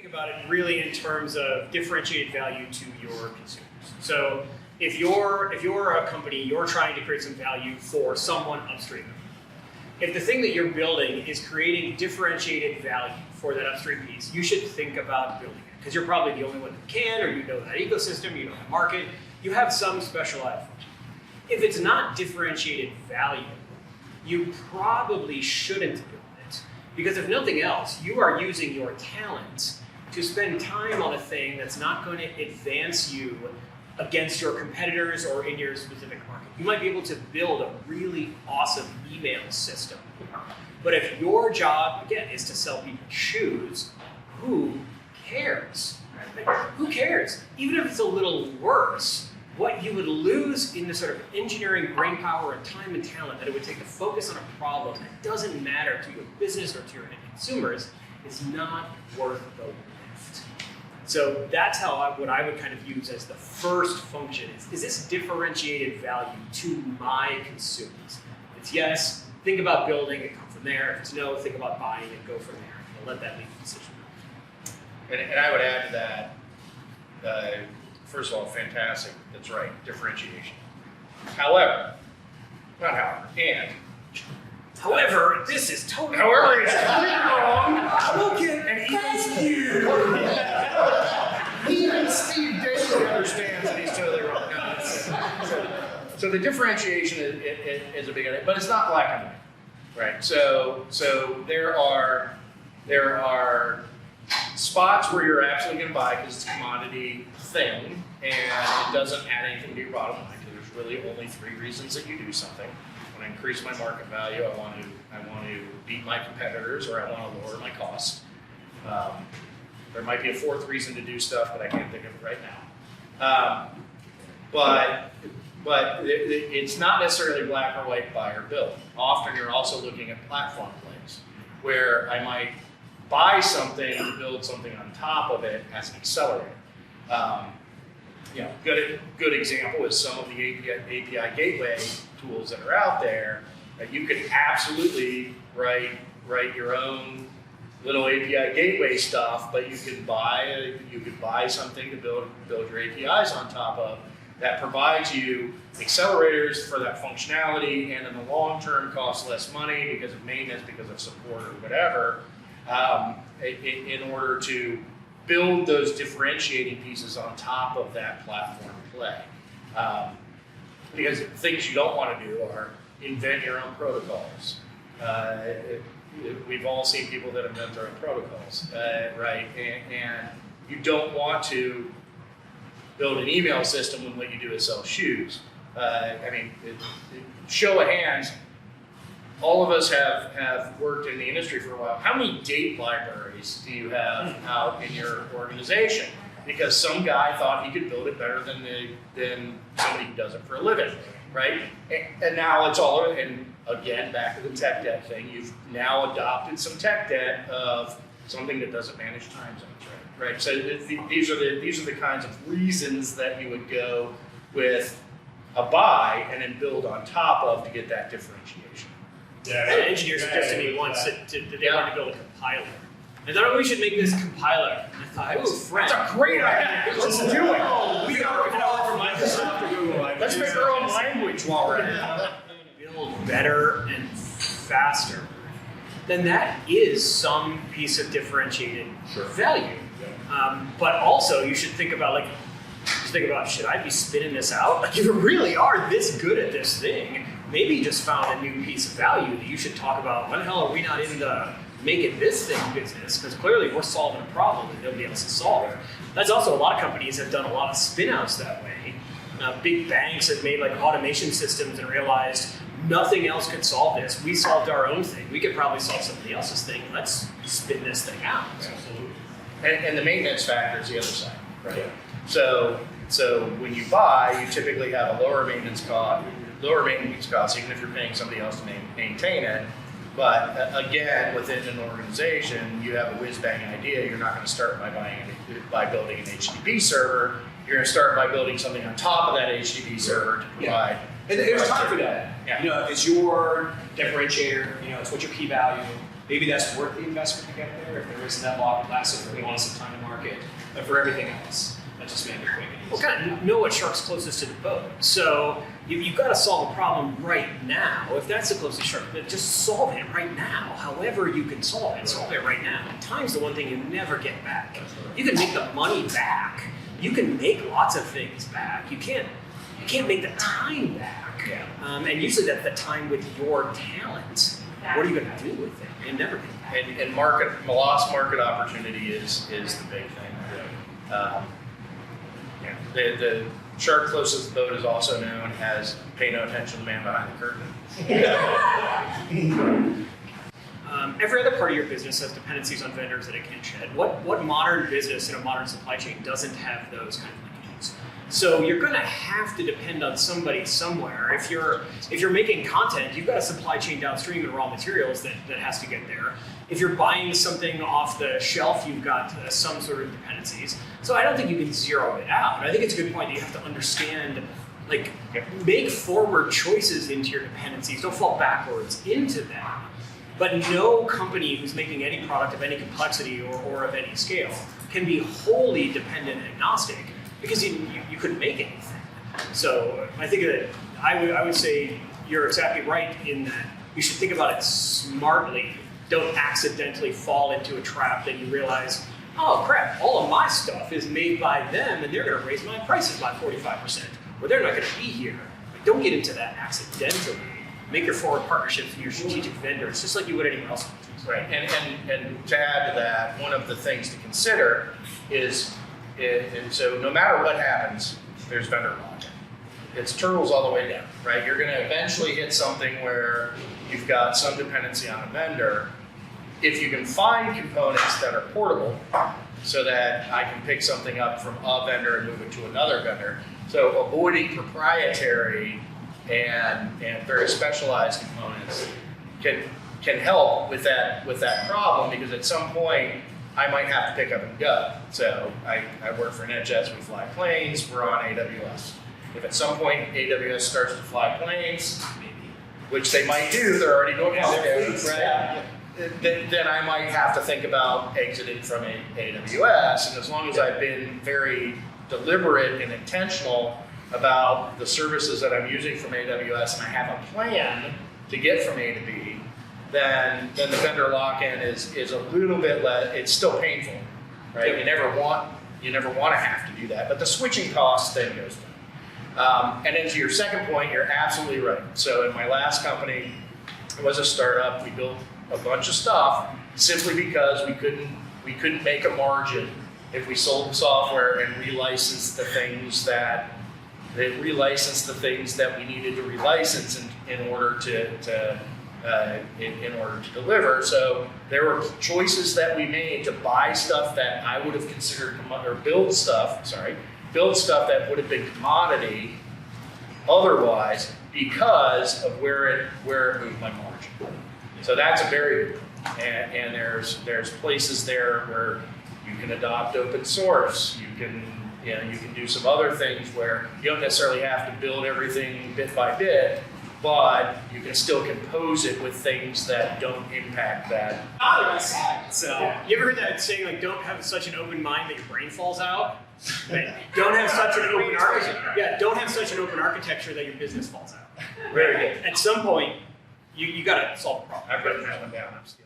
think about it really in terms of differentiated value to your consumers. So if you're a company, you're trying to create some value for someone upstream. If the thing that you're building is creating differentiated value for that upstream piece, you should think about building it, because you're probably the only one that can, or you know that ecosystem, you know the market, you have some specialized function. If it's not differentiated value, you probably shouldn't build it, because if nothing else, you are using your talent to spend time on a thing that's not going to advance you against your competitors or in your specific market. You might be able to build a really awesome email system, but if your job, again, is to sell people shoes, who cares? Who cares? Even if it's a little worse, what you would lose in the sort of engineering brain power and time and talent that it would take to focus on a problem that doesn't matter to your business or to your end consumers is not worth the lift. So that's what I would kind of use as the first function is this differentiated value to my consumers? If it's yes, think about building and come from there. If it's no, think about buying and go from there. And let that lead the decision. And I would add to that, first of all, fantastic, that's right, differentiation. However, However, this is totally however, wrong. it's totally wrong. Look at thank you. Even Steve Daly understands that he's totally wrong. So the differentiation is a big idea, but it's not black and white, right? So there are spots where you're absolutely going to buy because it's a commodity thing and it doesn't add anything to your bottom line. There's really only three reasons that you do something. When I increase my market value, I want to beat my competitors, or I want to lower my cost. There might be a fourth reason to do stuff, but I can't think of it right now. But it's not necessarily black or white, buy or build. Often you're also looking at platform plays where I might buy something to build something on top of it as an accelerator. Good example is some of the API gateway tools that are out there that you could absolutely write your own little API gateway stuff, but you could buy something to build your APIs on top of that provides you accelerators for that functionality, and in the long term costs less money because of maintenance, because of support or whatever, in order to build those differentiating pieces on top of that platform play. Because things you don't want to do are invent your own protocols. We've all seen people that invent their own protocols, right? And you don't want to build an email system when what you do is sell shoes. Show of hands, all of us have worked in the industry for a while. How many date libraries do you have out in your organization? Because some guy thought he could build it better than somebody who does it for a living, right? And now it's all, and again, back to the tech debt thing, you've now adopted some tech debt of something that doesn't manage time zones, right? So these are the kinds of reasons that you would go with a buy and then build on top of to get that differentiation. Yeah, an engineer suggested to me once that they wanted to build a compiler. I thought we should make this compiler. And I thought, that's a great idea. Let's do it. We are from Microsoft or Google. Let's make our own language while we're at it. Build better and faster. Then that is some piece of differentiated value. But also, you should think about should I be spinning this out? Like, if you really are this good at this thing, maybe you just found a new piece of value that you should talk about. Why the hell are we not in the making this thing business? Because clearly we're solving a problem that nobody else is solving. That's also a lot of companies have done a lot of spin outs that way. Big banks have made like automation systems and realized nothing else could solve this. We solved our own thing. We could probably solve somebody else's thing. Let's spin this thing out. Absolutely. And the maintenance factor is the other side, right? Yeah. So when you buy, you typically have a lower maintenance cost, even if you're paying somebody else to maintain it. But again, within an organization, you have a whiz-bang idea. You're not going to start by building an HTTP server. You're going to start by building something on top of that HTTP server to provide. And there's time for that. Yeah. It's your differentiator. It's what your key value. maybe that's worth the investment to get there if there isn't that long last, if we want some time to market. But for everything else, that just made it quick and easy. Well, kind of know what shark's closest to the boat. So you've got to solve a problem right now. If that's the closest shark, then just solve it right now. However you can solve it right now. Time's the one thing you never get back. You can make the money back. You can make lots of things back. You can't make the time back. Yeah. And usually that's the time with your talent. What are you going to do with it? You never get back. And lost market opportunity is the big thing. The shark closest to the boat is also known as pay no attention to the man behind the curtain. Every other part of your business has dependencies on vendors that it can shed. What modern business in a modern supply chain doesn't have those kind of linkages? So you're going to have to depend on somebody somewhere. If you're making content, you've got a supply chain downstream and raw materials that has to get there. If you're buying something off the shelf, you've got some sort of dependencies. So I don't think you can zero it out. I think it's a good point that you have to understand, like, make forward choices into your dependencies. Don't fall backwards into them. But no company who's making any product of any complexity or of any scale can be wholly dependent and agnostic because you couldn't make anything. So I think that I would say you're exactly right in that you should think about it smartly. Don't accidentally fall into a trap that you realize, oh crap, all of my stuff is made by them and they're going to raise my prices by 45%, or they're not going to be here. But don't get into that accidentally. Make your forward partnerships with your strategic vendors, just like you would anywhere else. Right, and to add to that, one of the things to consider is, so no matter what happens, there's vendor lock-in. It's turtles all the way down, right? You're going to eventually hit something where you've got some dependency on a vendor. If you can find components that are portable, so that I can pick something up from a vendor and move it to another vendor, so avoiding proprietary and very specialized components can help with that problem, because at some point I might have to pick up and go. So I work for NetJets, we fly planes, we're on AWS. If at some point AWS starts to fly planes, which they might do, they're already doing it, right? Then I might have to think about exiting from AWS. And as long as I've been very deliberate and intentional about the services that I'm using from AWS, and I have a plan to get from A to B, then the vendor lock-in is a little bit less. It's still painful, right? You never want to have to do that, but the switching cost then goes down. And then to your second point, you're absolutely right. So in my last company, it was a startup. We built a bunch of stuff simply because we couldn't make a margin if we sold the software and relicensed the things that we needed to relicense in order to deliver. So there were choices that we made to buy stuff that I would have considered, or build stuff that would have been commodity otherwise, because of where it moved my margin. So that's a barrier, and there's places there where you can adopt open source. You can do some other things where you don't necessarily have to build everything bit by bit, but you can still compose it with things that don't impact that. So you ever heard that saying, like, don't have such an open mind that your brain falls out? Don't have such an open architecture. Yeah, don't have such an open architecture that your business falls out. Very good. At some point, you got to solve a problem. I've written that one down. I'm still